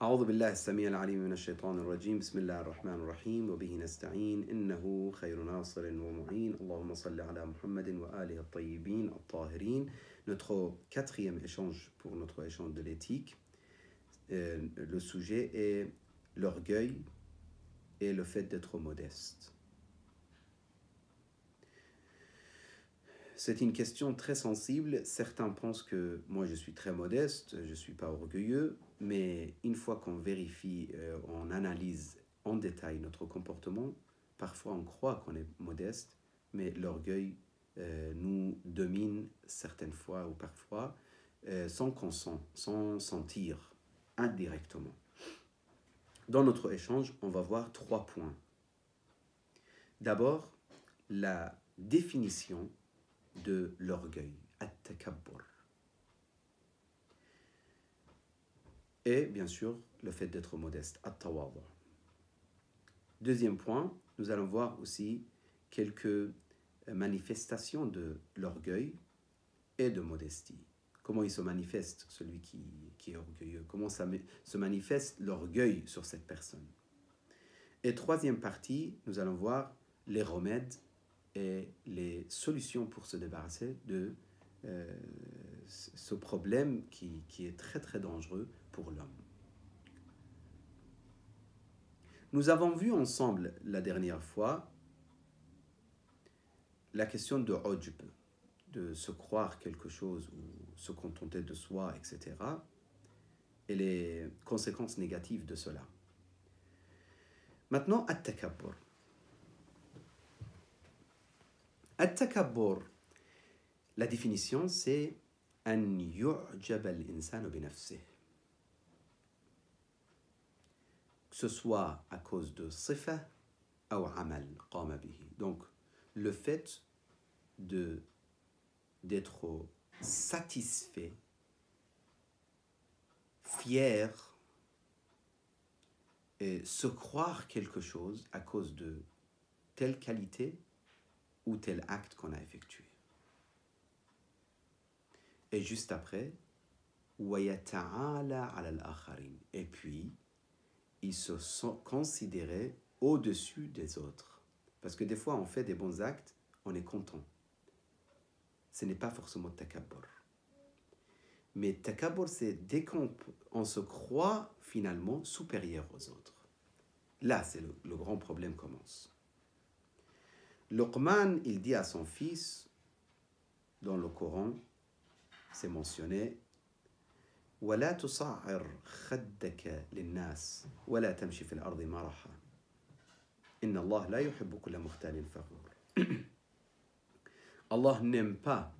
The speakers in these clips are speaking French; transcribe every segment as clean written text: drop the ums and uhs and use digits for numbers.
أعوذ بالله السميع العليم من الشيطان الرجيم بسم الله الرحمن الرحيم وبه نستعين إنه خير ناصر ومعين اللهم صل على محمد وآله الطيبين الطاهرين. Notre quatrième échange pour notre échange de l'éthique, le sujet est l'orgueil et le fait d'être modeste. C'est une question très sensible. Certains pensent que moi je suis très modeste, je ne suis pas orgueilleux, mais une fois qu'on vérifie, on analyse en détail notre comportement, parfois on croit qu'on est modeste, mais l'orgueil nous domine certaines fois ou parfois sans qu'on sente, sans sentir indirectement. Dans notre échange, on va voir 3 points. D'abord, la définition de l'orgueil, at-takabbur. Et bien sûr, le fait d'être modeste, at-tawadu. Deuxième point, nous allons voir aussi quelques manifestations de l'orgueil et de modestie. Comment il se manifeste, celui qui est orgueilleux? Comment ça se manifeste l'orgueil sur cette personne? Et troisième partie, nous allons voir les remèdes et les solutions pour se débarrasser de ce problème qui est très très dangereux pour l'homme. Nous avons vu ensemble la dernière fois la question de ujb, de se croire quelque chose ou se contenter de soi, etc. et les conséquences négatives de cela. Maintenant, at-takabbur. At-takabbur, la définition c'est an yu'jab al-insanu bi nafsihi. Que ce soit à cause de sifa ou amal qama bihi. Donc le fait d'être satisfait, fier et se croire quelque chose à cause de telle qualité ou tel acte qu'on a effectué. Et juste après, et puis ils se sont considérés au-dessus des autres. Parce que des fois, on fait des bons actes, on est content. Ce n'est pas forcément takabbur. Mais takabbur, c'est dès qu'on se croit finalement supérieur aux autres. Là, c'est le grand problème commence. Luqman, il dit à son fils, dans le Coran, c'est mentionné, ولا تصعر خدك للناس ولا تمشي في الأرض مرحا إن الله لا يحب كل مختال فخور. Allah n'aime pas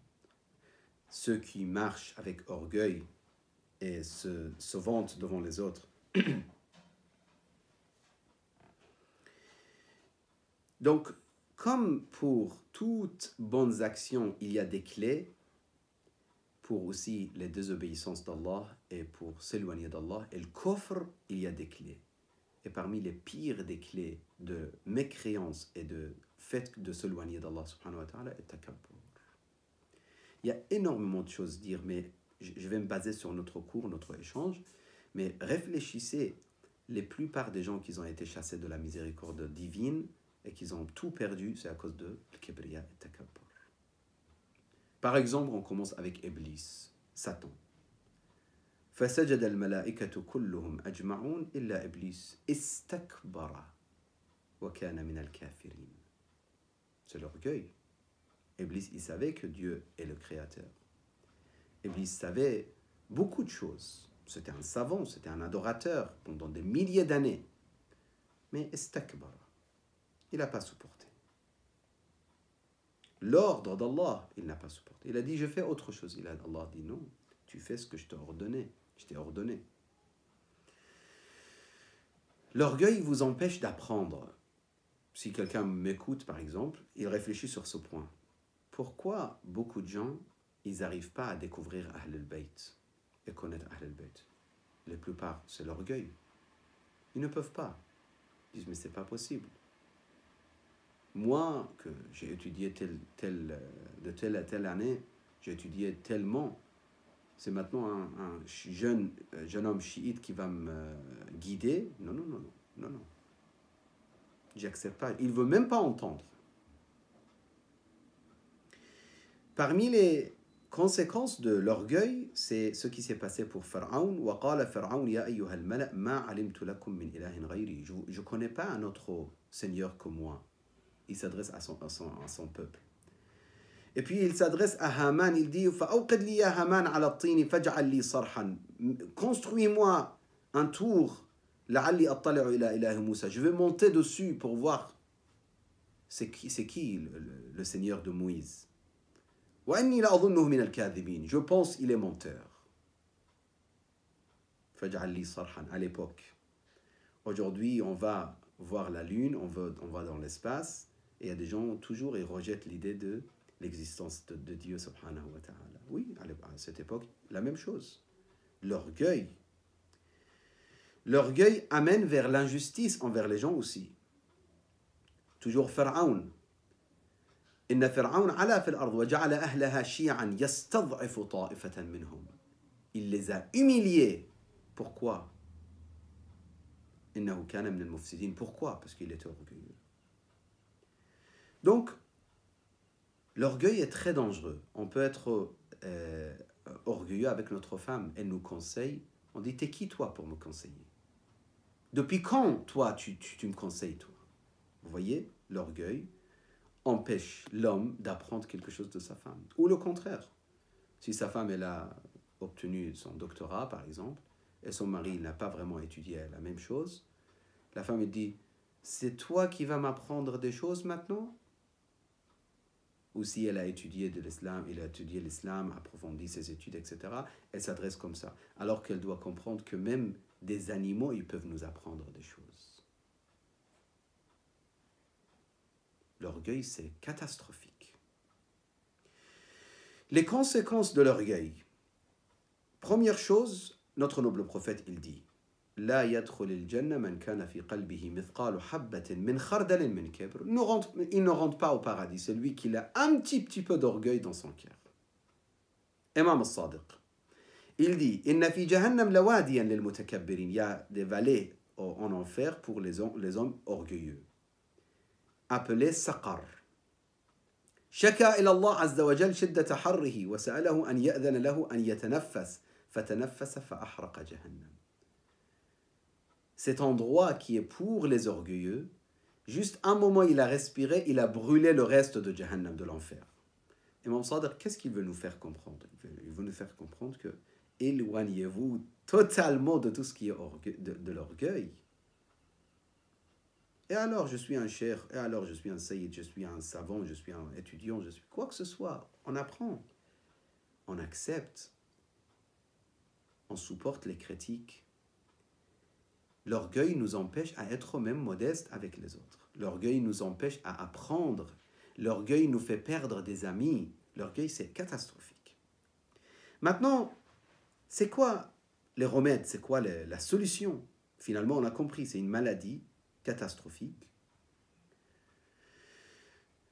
ceux qui marchent avec orgueil et se vantent devant les autres. Donc, comme pour toutes bonnes actions, il y a des clés, pour aussi les désobéissances d'Allah et pour s'éloigner d'Allah, et le kufr, il y a des clés. Et parmi les pires des clés de mécréance et de fait de s'éloigner d'Allah subhanahu wa ta'ala est takabbur. Il y a énormément de choses à dire, mais je vais me baser sur notre cours, notre échange, mais réfléchissez, la plupart des gens qui ont été chassés de la miséricorde divine et qui ont tout perdu, c'est à cause de kibriya et takabbur. Par exemple, on commence avec Iblis, Satan. فسجد الملائكة كلهم أجمعون إلا إبليس استكبر وكان من الكافرين. C'est l'orgueil. Iblis, il savait que Dieu est le créateur. Iblis savait beaucoup de choses. C'était un savant, c'était un adorateur pendant des milliers d'années. Mais istakbara, il n'a pas supporté. L'ordre d'Allah, il n'a pas supporté. Il a dit, je fais autre chose. Allah dit, non, tu fais ce que je t'ai ordonné. Je t'ai ordonné. L'orgueil vous empêche d'apprendre. Si quelqu'un m'écoute, par exemple, il réfléchit sur ce point. Pourquoi beaucoup de gens, ils n'arrivent pas à découvrir Ahl al-Bayt et connaître Ahl al-Bayt? La plupart, c'est l'orgueil. Ils ne peuvent pas. Ils disent, mais c'est pas possible. Moi, que j'ai étudié de telle à telle année, j'ai étudié tellement, c'est maintenant un jeune homme chiite qui va me guider. Non, non, non, non, non, non. J'accepte pas. Il ne veut même pas entendre. Parmi les conséquences de l'orgueil, c'est ce qui s'est passé pour Pharaon. Je ne connais pas un autre seigneur que moi. Il s'adresse à son peuple. Et puis il s'adresse à Haman, il dit construis-moi un tour, je vais monter dessus pour voir c'est qui le Seigneur de Moïse. Je pense qu'il est menteur. À l'époque. Aujourd'hui, on va voir la lune, on va dans l'espace, et il y a des gens, toujours, ils rejettent l'idée de l'existence de Dieu, subhanahu wa ta'ala. Oui, à cette époque, la même chose. L'orgueil amène vers l'injustice envers les gens aussi. Toujours Pharaon. إن فرعون علا في الأرض وجعل أهلها شيعا يستضعف طائفة منهم. Il les a humiliés. Pourquoi? إنه كان من المفسدين. Pourquoi? Parce qu'il était orgueilleux. Donc, l'orgueil est très dangereux. On peut être orgueilleux avec notre femme. Elle nous conseille. On dit, t'es qui toi pour me conseiller? Depuis quand toi tu me conseilles toi? Vous voyez, l'orgueil empêche l'homme d'apprendre quelque chose de sa femme. Ou le contraire. Si sa femme elle a obtenu son doctorat par exemple, et son mari n'a pas vraiment étudié la même chose, la femme elle dit, c'est toi qui vas m'apprendre des choses maintenant? Ou si elle a étudié l'islam, approfondi ses études, etc., elle s'adresse comme ça. Alors qu'elle doit comprendre que même des animaux, ils peuvent nous apprendre des choses. L'orgueil, c'est catastrophique. Les conséquences de l'orgueil. Première chose, notre noble prophète, il dit, لا يدخل الجنة من كان في قلبه مثقال حبة من خردل من كبر. Il ne rentre pas au paradis, celui qui a un petit peu d'orgueil dans son cœur. Imam al-Sadiq, il dit, إن في جهنم لواديا للمتكبرين. Il y a des vallées en enfer pour les hommes orgueilleux, appelés Saqar. شكا إلى الله عز وجل شدة حره وسأله أن يأذن له أن يتنفس فتنفس فأحرق جهنم. Cet endroit qui est pour les orgueilleux, juste un moment il a respiré, il a brûlé le reste de Jahannam, de l'enfer. Imam Sadiq, qu'est-ce qu'il veut nous faire comprendre? Il veut nous faire comprendre que éloignez-vous totalement de tout ce qui est de l'orgueil. Et alors je suis un cheikh, et alors je suis un sayyid, je suis un savant, je suis un étudiant, je suis quoi que ce soit. On apprend, on accepte, on supporte les critiques. L'orgueil nous empêche à être même modeste avec les autres. L'orgueil nous empêche à apprendre. L'orgueil nous fait perdre des amis. L'orgueil, c'est catastrophique. Maintenant, c'est quoi les remèdes? C'est quoi la solution? Finalement, on a compris, c'est une maladie catastrophique.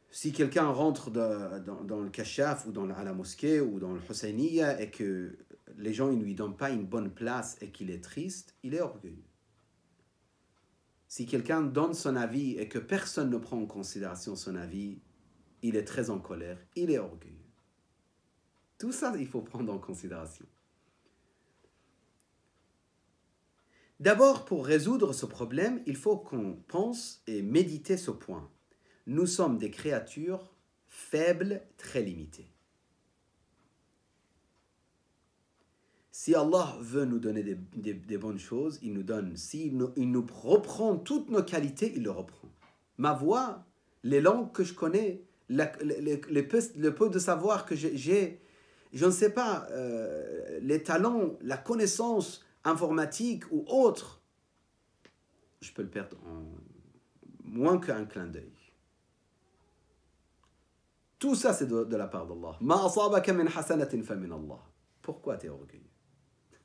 Si quelqu'un rentre dans le kashaf ou à la mosquée ou dans le Husseiniya et que les gens ne lui donnent pas une bonne place et qu'il est triste, il est orgueilleux. Si quelqu'un donne son avis et que personne ne prend en considération son avis, il est très en colère, il est orgueilleux. Tout ça, il faut prendre en considération. D'abord, pour résoudre ce problème, il faut qu'on pense et médite ce point. Nous sommes des créatures faibles, très limitées. Si Allah veut nous donner des bonnes choses, il nous donne. S'il nous reprend toutes nos qualités, il le reprend. Ma voix, les langues que je connais, le peu de savoir que j'ai, je ne sais pas, les talents, la connaissance informatique ou autre, je peux le perdre en moins qu'un clin d'œil. Tout ça, c'est de la part d'Allah. Ma asabaka min hasanatin fa min Allah. Pourquoi tu es orgueilleux?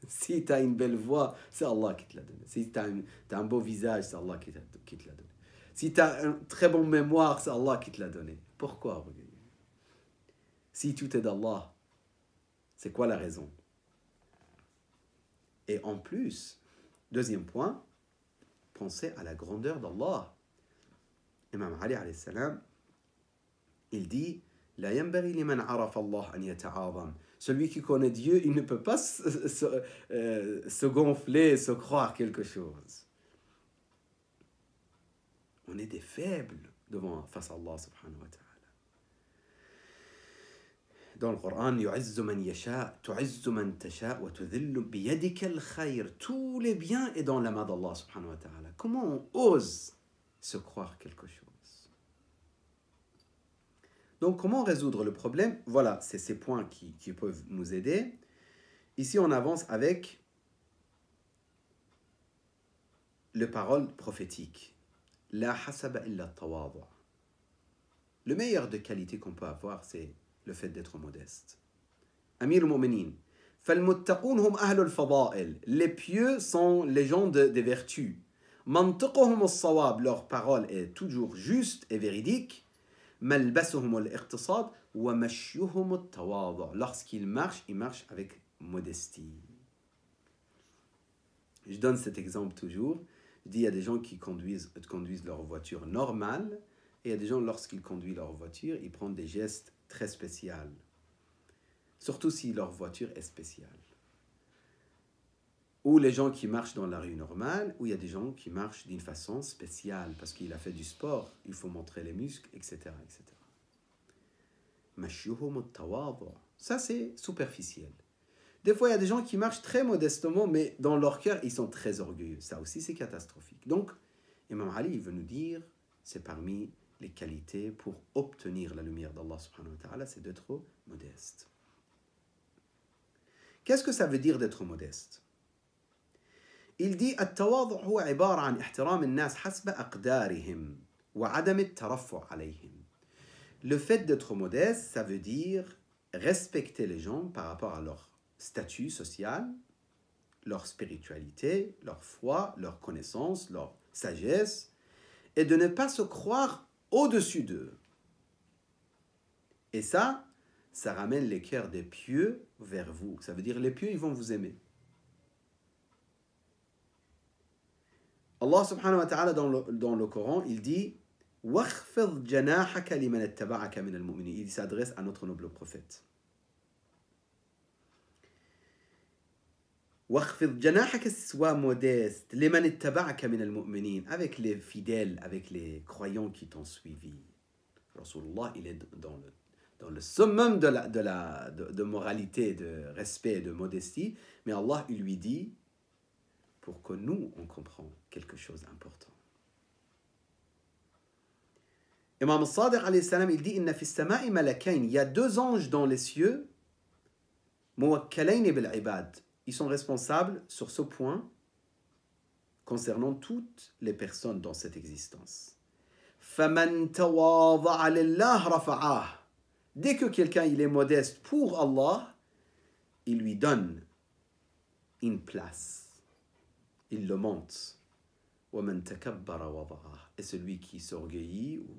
Si tu as une belle voix, c'est Allah qui te l'a donné. Si tu as un beau visage, c'est Allah qui te l'a donné. Si tu as une très bonne mémoire, c'est Allah qui te l'a donné. Pourquoi orgueilleux? Si tout est d'Allah, c'est quoi la raison? Et en plus, deuxième point, pensez à la grandeur d'Allah. Imam Ali alayhi salam, il dit La yanbaghi liman arafa Allah an yata'azam. Celui qui connaît Dieu, il ne peut pas se gonfler, se croire quelque chose. On est des faibles face à Allah subhanahu wa ta'ala. Dans le Coran, يُعِزُّ مَنْ يَشَاءُ تُعِزُّ مَنْ تَشَاءُ وَتُذِلُّ بِيَدِكَ الْخَيْرِ. Tout les biens est dans la main d'Allah subhanahu wa ta'ala. Comment on ose se croire quelque chose? Donc, comment résoudre le problème? Voilà, c'est ces points qui peuvent nous aider. Ici, on avance avec les paroles prophétiques. La hasaba illa tawadu. Le meilleur de qualité qu'on peut avoir, c'est le fait d'être modeste. Amir al-Mu'minin. فَالْمُتَّقُونَ هُمْ أَهْلُ الْفَضَائِل. Les pieux sont les gens des vertus. مَنْطِقُهُمُ الصَّوَابِ. Leur parole est toujours juste et véridique. مَلْبَسُهُمُ الْإِقْتِصَادِ وَمَشْيُهُمُ التَّوَاضُعِ. Lorsqu'ils marchent, ils marchent avec modestie. Je donne cet exemple toujours. Je dis, il y a des gens qui conduisent leur voiture normale, et il y a des gens, lorsqu'ils conduisent leur voiture, ils prennent des gestes très spéciaux. Surtout si leur voiture est spéciale. Ou les gens qui marchent dans la rue normale, ou il y a des gens qui marchent d'une façon spéciale, parce qu'il a fait du sport, il faut montrer les muscles, etc. etc. Ça, c'est superficiel. Des fois, il y a des gens qui marchent très modestement, mais dans leur cœur, ils sont très orgueilleux. Ça aussi, c'est catastrophique. Donc, Imam Ali, il veut nous dire, c'est parmi les qualités pour obtenir la lumière d'Allah subhanahu wa ta'ala, c'est d'être modeste. Qu'est-ce que ça veut dire d'être modeste? Il dit التواضع هو عبارة عن احترام الناس حسب أقدارهم وعدم الترفع عليهم. Le fait d'être modeste, ça veut dire respecter les gens par rapport à leur statut social, leur spiritualité, leur foi, leur connaissance, leur sagesse, et de ne pas se croire au-dessus d'eux. Et ça ramène les cœurs des pieux vers vous. Ça veut dire les pieux, ils vont vous aimer. Allah subhanahu wa ta'ala dans le Coran, il dit وَخْفِضْ جَنَاحَكَ لِمَنِ اتَّبَعَكَ مِنَ الْمُؤْمِنِينَ. Il s'adresse à notre noble prophète. وَخْفِضْ جَنَاحَكَ, sois modeste, لِمَنِ اتَّبَعَكَ مِنَ الْمُؤْمِنِينَ, avec les fidèles, avec les croyants qui t'ont suivi. Rasulullah, il est dans le summum de moralité, de respect et de modestie, mais Allah, il lui dit, pour que nous, on comprenne quelque chose d'important. Imam al-Sadiq, alayhi salam, il dit, إِنَّ فِي السَّمَاءِ مَلَكَيْنِ. Il y a deux anges dans les cieux, مُوَكَّلَيْنِ بِالْعِبَادِ. Ils sont responsables sur ce point concernant toutes les personnes dans cette existence. فَمَنْ تَوَاضَعَ لِلَّهِ رَفَعَهُ. Dès que quelqu'un il est modeste pour Allah, il lui donne une place. Il le monte. وَمَنْ تَكَبَّرَ وَضَعَهُ. Et celui qui s'orgueillit ou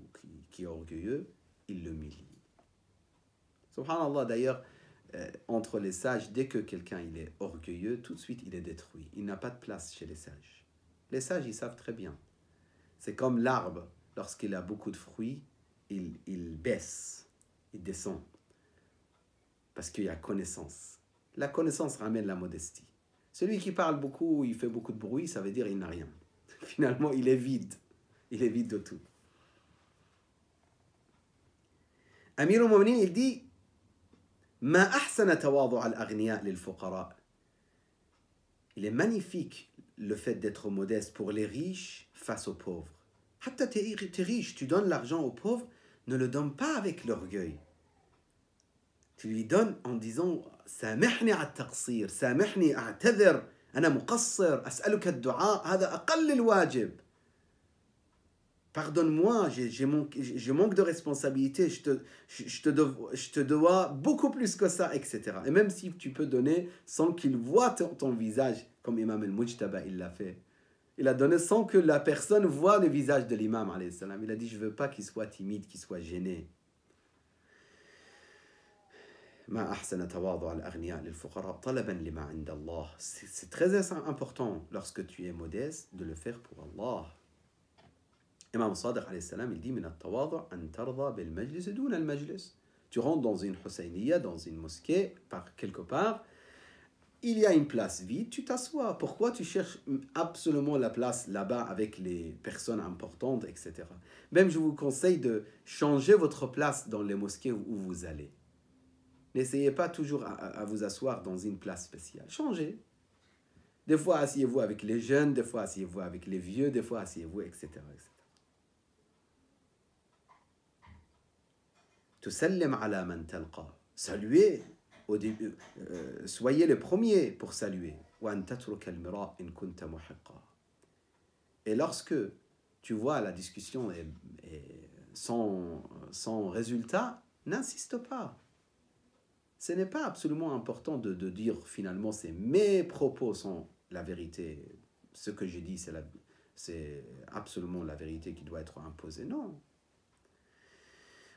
qui est orgueilleux, il l'humilie. Subhanallah, d'ailleurs, entre les sages, dès que quelqu'un il est orgueilleux, tout de suite il est détruit. Il n'a pas de place chez les sages. Les sages, ils savent très bien. C'est comme l'arbre, lorsqu'il a beaucoup de fruits, il baisse, il descend. Parce qu'il y a connaissance. La connaissance ramène la modestie. Celui qui parle beaucoup, il fait beaucoup de bruit, ça veut dire qu'il n'a rien. Finalement, il est vide. Il est vide de tout. Amir al-Mu'minin, il dit ما أحسن تواضع الأغنياء للفقراء. Il est magnifique le fait d'être modeste pour les riches face aux pauvres. Hatta t'es riche, tu donnes l'argent aux pauvres, ne le donne pas avec l'orgueil. Tu lui donnes en disant سامحني على التقصير, سامحني أعتذر, أنا مقصر, أسألك الدعاء, هذا أقل الواجب. Pardonne-moi, je manque de responsabilité, je te dois beaucoup plus que ça, etc. Et même si tu peux donner sans qu'il voit ton visage, comme Imam al-Mujtaba, il l'a fait. Il a donné sans que la personne voit le visage de l'imam, alayhi salam. Il a dit, je ne veux pas qu'il soit timide, qu'il soit gêné. ما أحسن تواضع الأغنياء للفقراء طلبا لما عند الله. C'est très important lorsque tu es modeste de le faire pour Allah. Imam Sadiq alayhi salam, il dit من التواضع أن ترضى بالمجلس دون المجلس. Tu rentres dans une Husayniya, dans une mosquée, par quelque part, il y a une place vide, tu t'assois. Pourquoi tu cherches absolument la place là-bas avec les personnes importantes, etc. Même je vous conseille de changer votre place dans les mosquées où vous allez. N'essayez pas toujours à vous asseoir dans une place spéciale. Changez. Des fois, asseyez-vous avec les jeunes, des fois, asseyez-vous avec les vieux, des fois, asseyez-vous, etc. etc. Tusallim ala man talqa. Saluez au début. Soyez le premier pour saluer. Et lorsque tu vois la discussion est sans résultat, n'insiste pas. Ce n'est pas absolument important de dire finalement c'est mes propos sont la vérité. Ce que j'ai dit, c'est absolument la vérité qui doit être imposée. Non.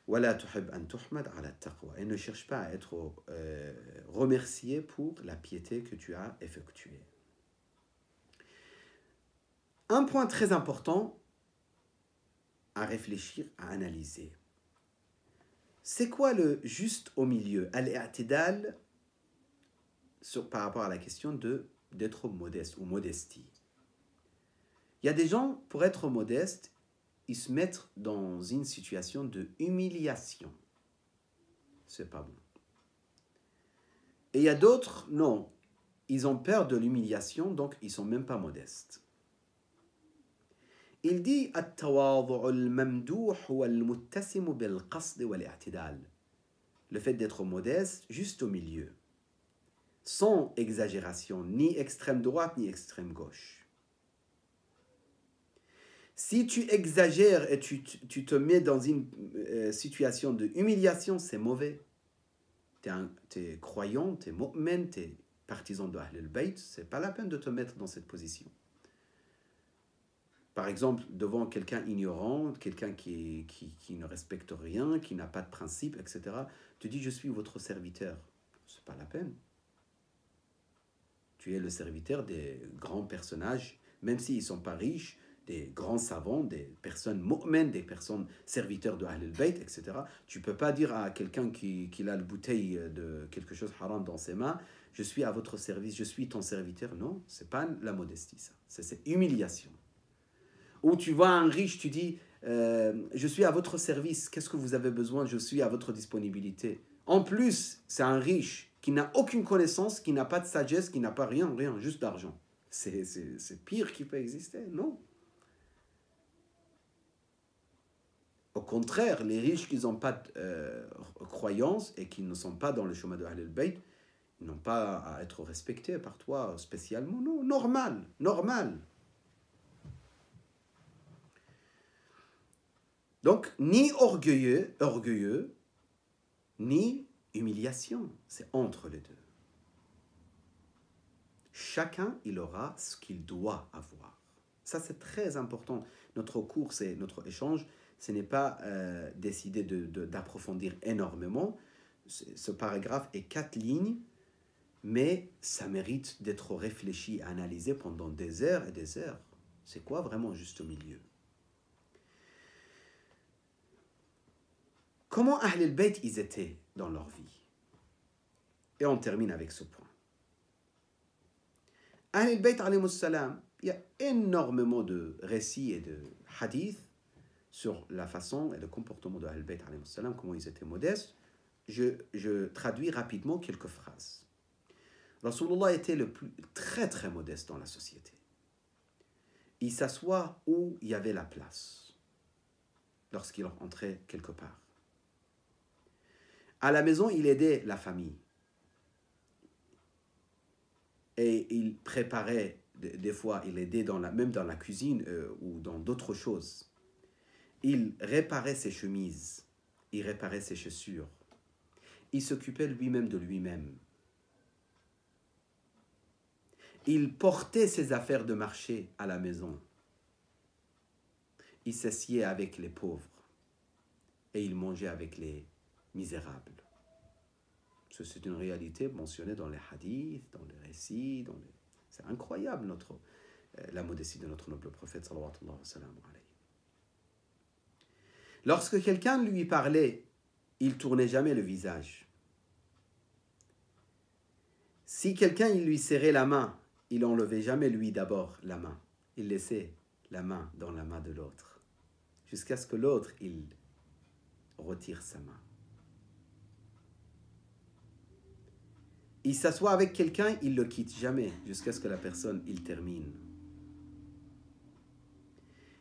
وَلَا تُحِبْ أَن تُحْمَدْ عَلَى التَّقْوَى. Et ne cherche pas à être remercié pour la piété que tu as effectuée. Un point très important à réfléchir, à analyser. C'est quoi le juste au milieu, al-i'tidal, par rapport à la question d'être modeste ou modestie. Il y a des gens, pour être modestes, ils se mettent dans une situation de humiliation. C'est pas bon. Et il y a d'autres, non. Ils ont peur de l'humiliation, donc ils sont même pas modestes. Il dit le fait d'être modeste, juste au milieu, sans exagération, ni extrême droite, ni extrême gauche. Si tu exagères et tu te mets dans une situation de humiliation, c'est mauvais. Tu es croyant, tu es mu'min, tu es partisan de Ahl al-Bayt, c'est pas la peine de te mettre dans cette position. Par exemple, devant quelqu'un ignorant, quelqu'un qui ne respecte rien, qui n'a pas de principe, etc., tu dis « je suis votre serviteur ». C'est pas la peine. Tu es le serviteur des grands personnages, même s'ils ne sont pas riches, des grands savants, des personnes mu'min, des personnes serviteurs de Ahl al-Bayt, etc. Tu ne peux pas dire à quelqu'un qui a la bouteille de quelque chose haram dans ses mains « je suis à votre service, je suis ton serviteur ». Non, ce n'est pas la modestie, ça. C'est humiliation. Ou tu vois un riche, tu dis je suis à votre service, qu'est-ce que vous avez besoin, je suis à votre disponibilité. En plus, c'est un riche qui n'a aucune connaissance, qui n'a pas de sagesse, qui n'a pas rien, juste d'argent. C'est pire qui peut exister, non. Au contraire, les riches qui n'ont pas de croyance et qui ne sont pas dans le chemin de Ahl al-Bayt, ils n'ont pas à être respectés par toi spécialement, non, normal. Donc, ni orgueilleux, ni humiliation. C'est entre les deux. Chacun, il aura ce qu'il doit avoir. Ça, c'est très important. Notre cours, notre échange, ce n'est pas décider d'approfondir énormément. Ce paragraphe est 4 lignes, mais ça mérite d'être réfléchi, analysé pendant des heures et des heures. C'est quoi vraiment juste au milieu? Comment Ahl al-Bayt ils étaient dans leur vie? Et on termine avec ce point. Ahl al-Bayt alayhimus salam, il y a énormément de récits et de hadiths sur la façon et le comportement de Ahl al-Bayt alayhimus salam, comment ils étaient modestes. Je traduis rapidement quelques phrases. Rasulullah était très très modeste dans la société. Il s'assoit où il y avait la place, lorsqu'il entrait quelque part. À la maison, il aidait la famille. Et il préparait, des fois, il aidait même dans la cuisine ou dans d'autres choses. Il réparait ses chemises, il réparait ses chaussures. Il s'occupait lui-même de lui-même. Il portait ses affaires de marché à la maison. Il s'assied avec les pauvres et il mangeait avec les misérables. C'est une réalité mentionnée dans les hadiths, dans les récits. C'est incroyable la modestie de notre noble prophète sallallahu alayhi wa sallam. Lorsque quelqu'un lui parlait, il tournait jamais le visage. Si quelqu'un il lui serrait la main, il enlevait jamais lui d'abord la main. Il laissait la main dans la main de l'autre, jusqu'à ce que l'autre il retire sa main. Il s'assoit avec quelqu'un, il le quitte jamais, jusqu'à ce que la personne il termine.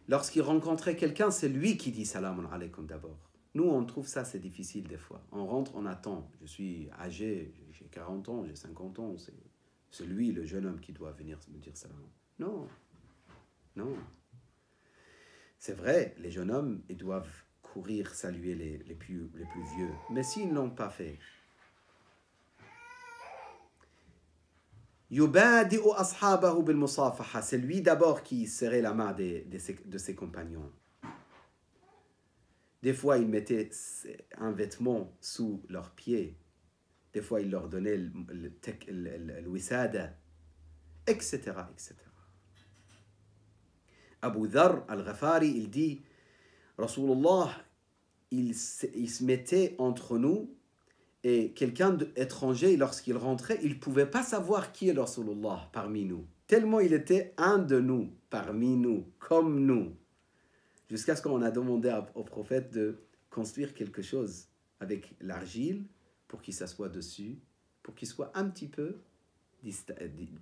Lorsqu'il rencontrait quelqu'un, c'est lui qui dit salam alaykum d'abord. Nous, on trouve ça, c'est difficile des fois. On rentre, on attend. Je suis âgé, j'ai 40 ans, j'ai 50 ans. C'est lui, le jeune homme, qui doit venir me dire salam. Non, non. C'est vrai, les jeunes hommes, ils doivent courir, saluer les plus vieux. Mais s'ils ne l'ont pas fait, yubadi'u ashabahu bil musafaha, c'est lui d'abord qui serrait la main de ses compagnons. Des fois, il mettait un vêtement sous leurs pieds. Des fois, il leur donnait le wisada, etc., etc. Abu Dharr al-Ghafari, il dit, Rasulullah, il se mettait entre nous, et quelqu'un d'étranger, lorsqu'il rentrait, il ne pouvait pas savoir qui est Rasulullah parmi nous. Tellement il était un de nous, parmi nous, comme nous. Jusqu'à ce qu'on a demandé au prophète de construire quelque chose avec l'argile pour qu'il s'assoie dessus, pour qu'il soit un petit peu,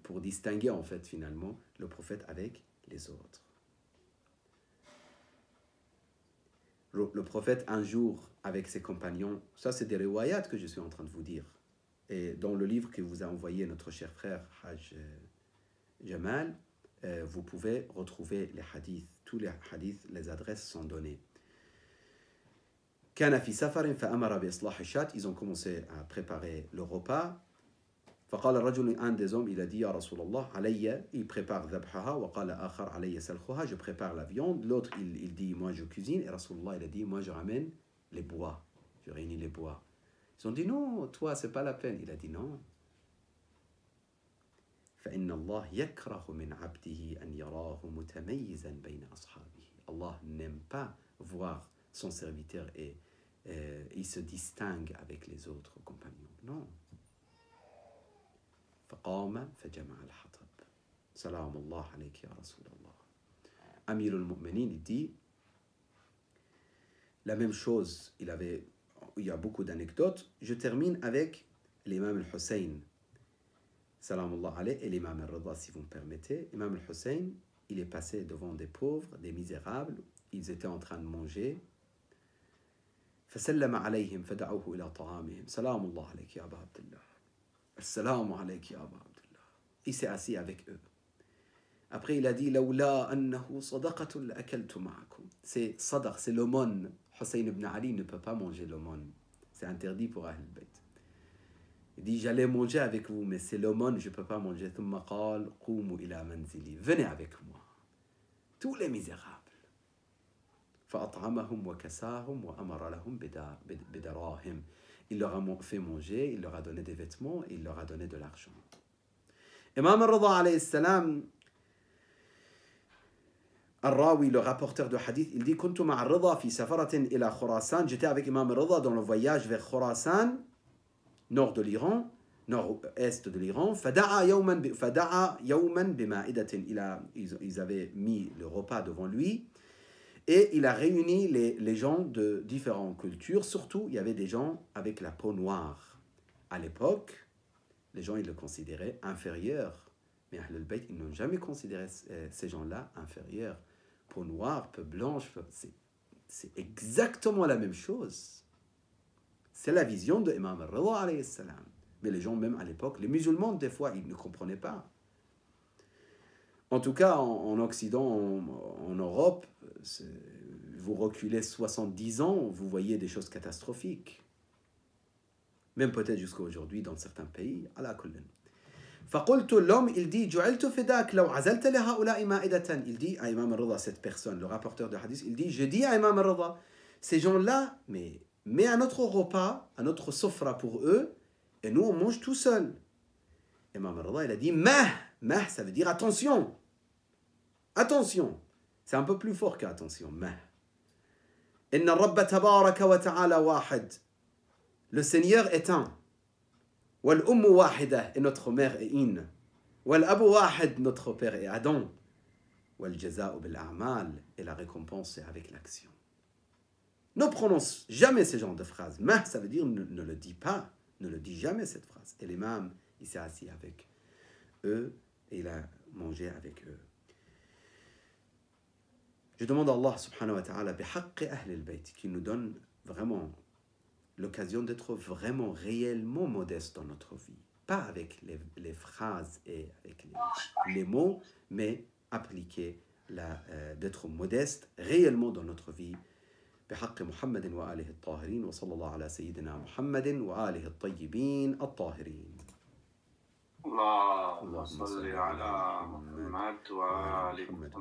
pour distinguer en fait finalement le prophète avec les autres. Le prophète un jour avec ses compagnons, ça c'est des riwayats que je suis en train de vous dire. Et dans le livre que vous a envoyé notre cher frère Haj Jamal, vous pouvez retrouver les hadiths. Tous les hadiths, les adresses sont données. Kana fi safarin fa amara bi islah ash-shat, ils ont commencé à préparer le repas. فقال الرجل, un des hommes, il a dit ya Rasulallah, alayya, il prépare dhabhaha, wa qala akhar alayya salkhuha, je prépare la viande. L'autre, il dit moi je cuisine, et Rasulallah il a dit moi je ramène les bois, je réunis les bois. Ils ont dit non, toi c'est pas la peine. Il a dit non. فإن الله يكره من عبده أن يراه متميزا بين أصحابه. Allah n'aime pas voir son serviteur et il se distingue avec les autres compagnons. Non. فقام فجمع الحطب. سلام الله عليك يا رسول الله. Amir al-Mu'minin, il dit la même chose. Il y a beaucoup d'anecdotes. Je termine avec l'imam al-Hussein. Salamullah alayhi, et l'imam al-Rida, si vous me permettez. L'imam al-Hussein, il est passé devant des pauvres, des misérables. Ils étaient en train de manger. فسلم عليهم فدعوه إلى طعامهم. سلام الله عليك يا أبا عبد الله. السلام عليك يا أبا عبد الله. Il s'est assis avec eux. Après, il a dit لولا أنه صدقة لأكلت معكم. C'est sadaq, c'est l'aumône. Hussein ibn Ali ne peut pas manger l'aumône. C'est interdit pour Ahl al-Bayt. Il dit j'allais manger avec vous, mais c'est l'aumône, je ne peux pas manger. ثم قال قوموا إلى منزلي. Venez avec moi. Tous les misérables. فأطعمهم وكساهم وأمر لهم بدراهم. Il leur a fait manger, il leur a donné des vêtements, il leur a donné de l'argent. Imam al-Rida alayhi salam, Al-Rawi, le rapporteur de hadith, il dit كنت مع الرضا في سفرة إلى خراسان. J'étais avec Imam al-Rida dans le voyage vers Khurasan, nord de l'Iran, nord-est de l'Iran. فدعا يوما بمائدة. Ils avaient mis le repas devant lui. Et il a réuni les gens de différentes cultures. Surtout, il y avait des gens avec la peau noire. À l'époque, les gens, ils le considéraient inférieur. Mais Ahl al-Bayt, ils n'ont jamais considéré ces gens-là inférieurs. Peau noire, peau blanche, c'est exactement la même chose. C'est la vision de Imam al-Rida alayhi salam. Mais les gens, même à l'époque, les musulmans, des fois, ils ne comprenaient pas. En tout cas, en Occident, en Europe, vous reculez 70 ans, vous voyez des choses catastrophiques. Même peut-être jusqu'à aujourd'hui dans certains pays. فقلت l'homme, il dit جعلت فداك لو عزلت لهؤلاء مائدة. Il dit à Imam al-Rida, cette personne, le rapporteur de hadith, il dit je dis à Imam al-Rida, ces gens-là, mais à notre repas, à notre sofra pour eux, Et nous, on mange tout seul. Imam Rida, il a dit mah. Mah, ça veut dire attention. Attention. C'est un peu plus fort qu'attention. Mah. Inna Rabba tabaraka wa ta'ala wahid. Le Seigneur est un. Wal ummu wahida. Et notre mère est une. Wal abu wahid. Notre père est Adam. Wal jaza'u bil a'mal. Et la récompense est avec l'action. Ne prononce jamais ce genre de phrase. Mah, ça veut dire ne le dis pas. Ne le dis jamais cette phrase. Et l'imam, il s'est assis avec eux et il a mangé avec eux. Je demande à Allah subhanahu wa ta'ala bihaqqi ahli al-bayt qui nous donne vraiment l'occasion d'être vraiment réellement modeste dans notre vie. Pas avec les phrases et avec les mots, mais appliquer d'être modeste réellement dans notre vie. بحق محمد وآله الطاهرين وصلى الله على سيدنا محمد وآله الطيبين الطاهرين. اللهم صل على محمد وآل محمد.